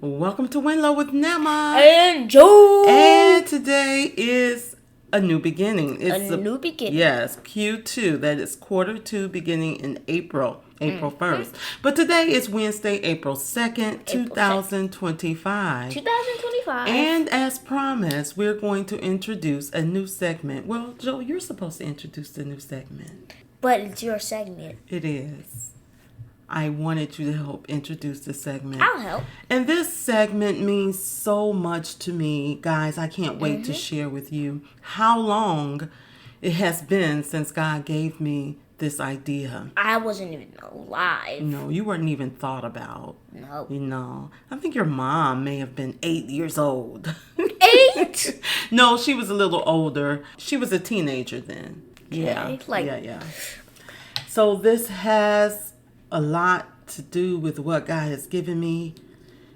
Welcome to WNLOW with Namma and Jo. And today is a new beginning. It's a new beginning. Yes, Q2. That is Q2 beginning in April 1st. But today is Wednesday, April 2nd, 2025. 2025. And as promised, we're going to introduce a new segment. Well, Jo, you're supposed to introduce the new segment. But it's your segment. It is. I wanted you to help introduce the segment. I'll help. And this segment means so much to me. Guys, I can't wait to share with you how long it has been since God gave me this idea. I wasn't even alive. No, you weren't even thought about. No. You know, I think your mom may have been 8 years old. 8? No, she was a little older. She was a teenager then. Okay. Yeah. So this has a lot to do with what God has given me.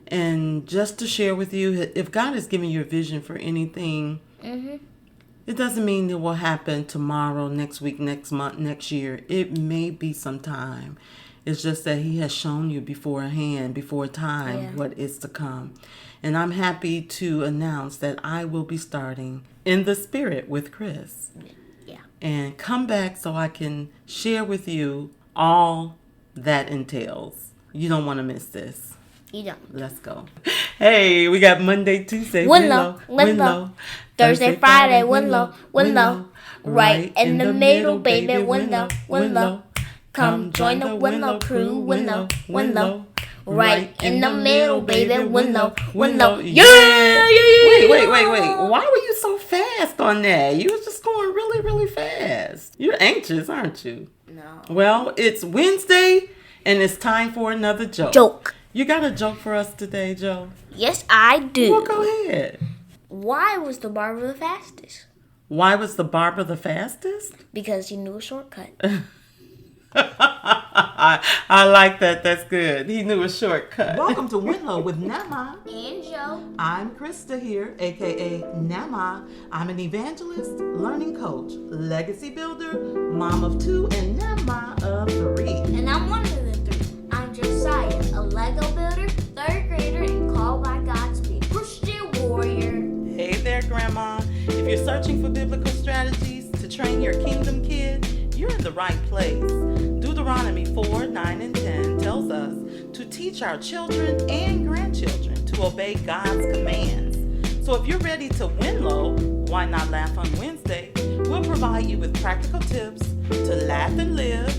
And just to share with you, if God has given you a vision for anything, it doesn't mean it will happen tomorrow, next week, next month, next year. It may be some time. It's just that He has shown you beforehand, before time, what is to come. And I'm happy to announce that I will be starting in the Spirit with Kris. Yeah. And come back so I can share with you all that entails. You don't want to miss this. You don't. Let's go. Hey, we got Monday, Tuesday, WNLOW. Thursday, Friday, WNLOW. Right in the middle, baby, WNLOW. Come join the WNLOW crew, WNLOW. Right in the middle, baby, WNLOW. Yeah! Wait. Why were you so fast on that? You was just going really, really fast. You're anxious, aren't you? No. Well, it's Wednesday, and it's time for another Joke. You got a joke for us today, Jo? Yes, I do. Well, go ahead. Why was the barber the fastest? Why was the barber the fastest? Because he knew a shortcut. I like that. That's good. He knew a shortcut. Welcome to WNLOW with Namma And Jo. I'm Krista here, aka Namma. I'm an evangelist, learning coach, legacy builder, mom of 2, and Namma of 3. And I'm one of the 3. I'm Josiah, a Lego builder, 3rd grader, and called by God to be a Christian warrior. Hey there, Grandma. If you're searching for biblical strategies to train your kingdom kid, you're in the right place. Deuteronomy 4, 9, and 10 tells us to teach our children and grandchildren to obey God's commands. So if you're ready to WNLOW, why not laugh on Wednesday? We'll provide you with practical tips to laugh and live,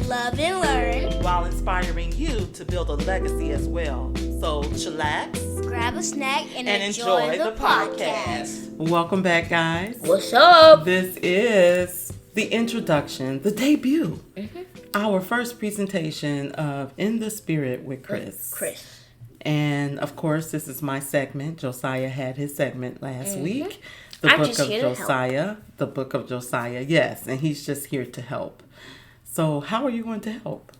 love and learn, while inspiring you to build a legacy as well. So chillax, grab a snack, and enjoy the podcast. Welcome back, guys. What's up? This is the introduction, the debut. Our first presentation of In the Spirit with Kris. And of course, this is my segment. Josiah had his segment last week. The book of Josiah. Yes, and he's just here to help. So how are you going to help?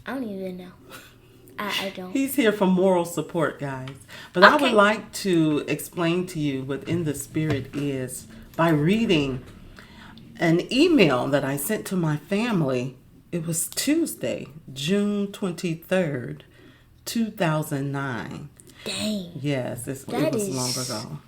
I don't even know. I don't. He's here for moral support, guys. But I would like to explain to you what In the Spirit is by reading an email that I sent to my family. It was Tuesday, June 23rd, 2009. Dang. Yes, it was long ago.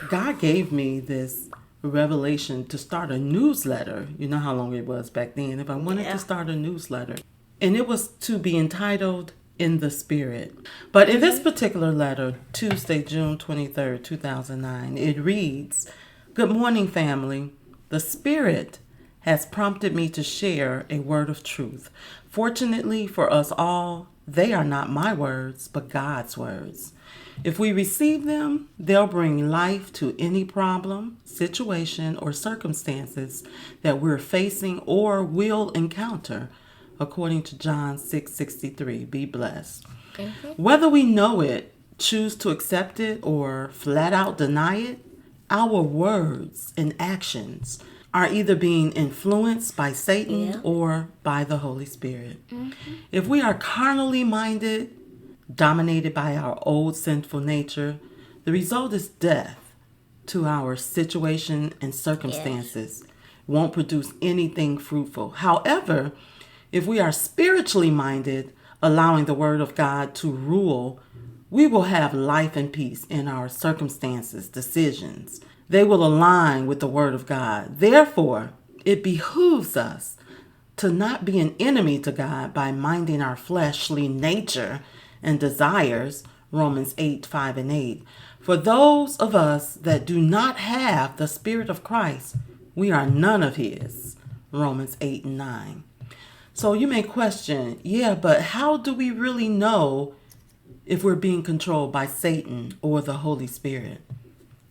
God gave me this revelation to start a newsletter. You know how long it was back then. If I wanted to start a newsletter. And it was to be entitled In the Spirit. But in this particular letter, Tuesday, June 23rd, 2009, it reads, "Good morning, family. The Spirit has prompted me to share a word of truth. Fortunately for us all, they are not my words, but God's words. If we receive them, they'll bring life to any problem, situation, or circumstances that we're facing or will encounter, according to John 6:63. Be blessed. Whether we know it, choose to accept it, or flat out deny it, our words and actions are either being influenced by Satan or by the Holy Spirit. If we are carnally minded, dominated by our old sinful nature, the result is death to our situation and circumstances. Won't produce anything fruitful. However, if we are spiritually minded, allowing the Word of God to rule, we will have life and peace in our circumstances, decisions. They will align with the Word of God. Therefore, it behooves us to not be an enemy to God by minding our fleshly nature and desires, Romans 8:5-8. For those of us that do not have the Spirit of Christ, we are none of His, Romans 8:9. So you may question, but how do we really know if we're being controlled by Satan or the Holy Spirit?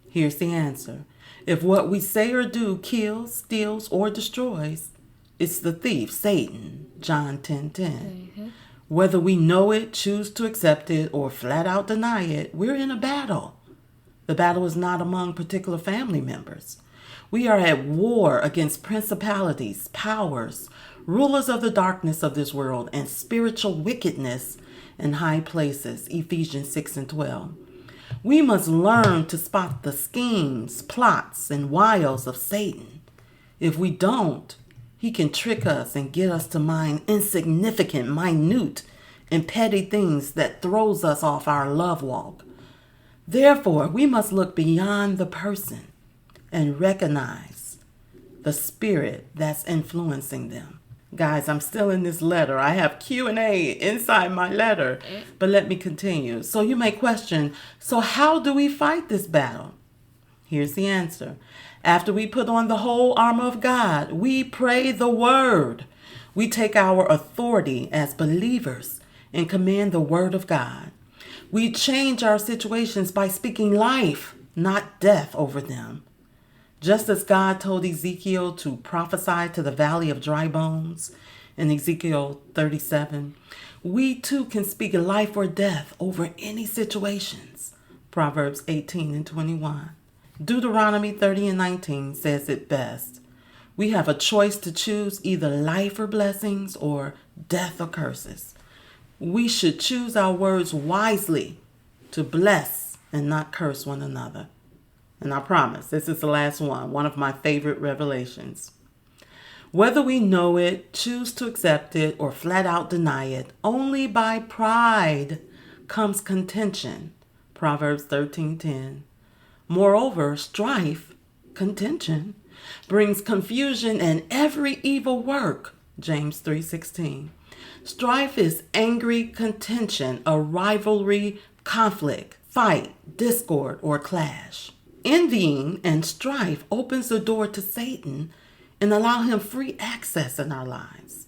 Here's the answer. If what we say or do kills, steals, or destroys, it's the thief, Satan, John 10:10. Whether we know it, choose to accept it, or flat out deny it, we're in a battle. The battle is not among particular family members. We are at war against principalities, powers, rulers of the darkness of this world, and spiritual wickedness in high places, Ephesians 6:12. We must learn to spot the schemes, plots, and wiles of Satan. If we don't, he can trick us and get us to mind insignificant, minute, and petty things that throws us off our love walk. Therefore, we must look beyond the person and recognize the spirit that's influencing them. Guys, I'm still in this letter. I have Q&A inside my letter, but let me continue. So you may question, so how do we fight this battle? Here's the answer. After we put on the whole armor of God, we pray the word. We take our authority as believers and command the word of God. We change our situations by speaking life, not death, over them. Just as God told Ezekiel to prophesy to the valley of dry bones in Ezekiel 37, we too can speak life or death over any situations. Proverbs 18:21. Deuteronomy 30:19 says it best. We have a choice to choose either life or blessings or death or curses. We should choose our words wisely to bless and not curse one another. And I promise, this is the last one of my favorite revelations. Whether we know it, choose to accept it, or flat out deny it, only by pride comes contention. Proverbs 13:10. Moreover, strife, contention, brings confusion and every evil work. James 3:16. Strife is angry contention, a rivalry, conflict, fight, discord, or clash. Envying and strife opens the door to Satan and allow him free access in our lives.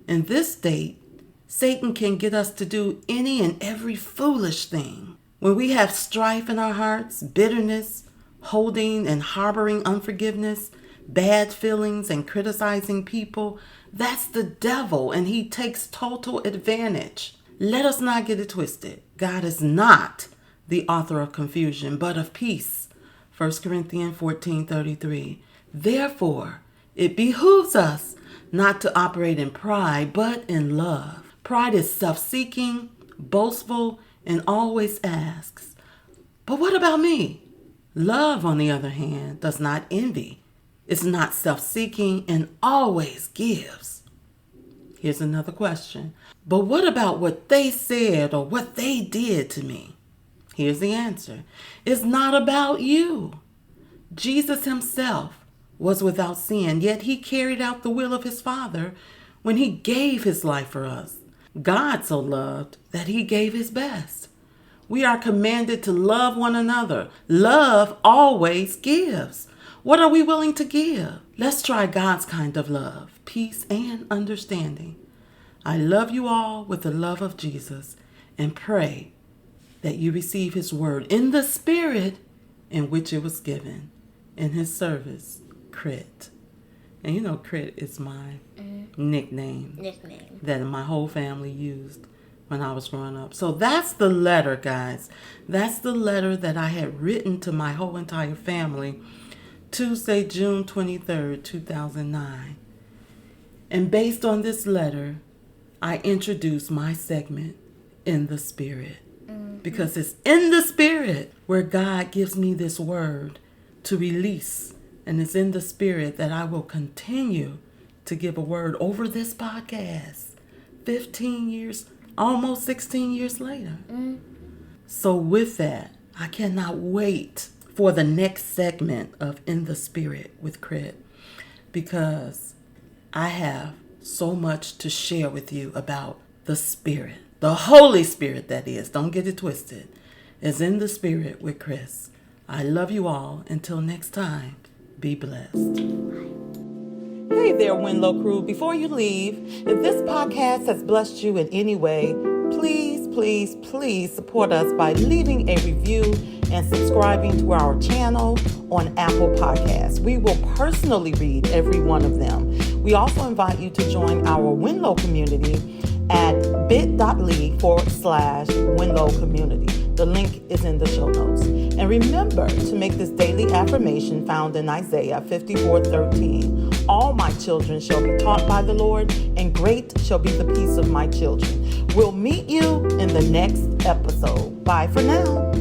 In this state, Satan can get us to do any and every foolish thing. When we have strife in our hearts, bitterness, holding and harboring unforgiveness, bad feelings, and criticizing people, that's the devil, and he takes total advantage. Let us not get it twisted. God is not the author of confusion, but of peace. 1 Corinthians 14:33. Therefore, it behooves us not to operate in pride, but in love. Pride is self-seeking, boastful, and always asks, but what about me? Love, on the other hand, does not envy. It's not self-seeking and always gives. Here's another question. But what about what they said or what they did to me? Here's the answer. It's not about you. Jesus himself was without sin, yet he carried out the will of his Father when he gave his life for us. God so loved that he gave his best. We are commanded to love one another. Love always gives. What are we willing to give? Let's try God's kind of love, peace, and understanding. I love you all with the love of Jesus and pray that you receive his word in the spirit in which it was given. In his service, Kris. And you know Kris is my nickname that my whole family used when I was growing up. So that's the letter, guys. That's the letter that I had written to my whole entire family Tuesday, June 23rd, 2009. And based on this letter, I introduced my segment, In the Spirit. Because it's in the Spirit where God gives me this word to release. And it's in the Spirit that I will continue to give a word over this podcast 15 years, almost 16 years later. So with that, I cannot wait for the next segment of In the Spirit with Kris, because I have so much to share with you about the Spirit. The Holy Spirit, that is. Don't get it twisted. Is In the Spirit with Kris. I love you all. Until next time, be blessed. Hey there, WNLOW crew. Before you leave, if this podcast has blessed you in any way, please, please, please support us by leaving a review and subscribing to our channel on Apple Podcasts. We will personally read every one of them. We also invite you to join our WNLOW community at bit.ly/WNLOW community. The link is in the show notes. And remember to make this daily affirmation found in Isaiah 54:13. All my children shall be taught by the Lord, and great shall be the peace of my children. We'll meet you in the next episode. Bye for now.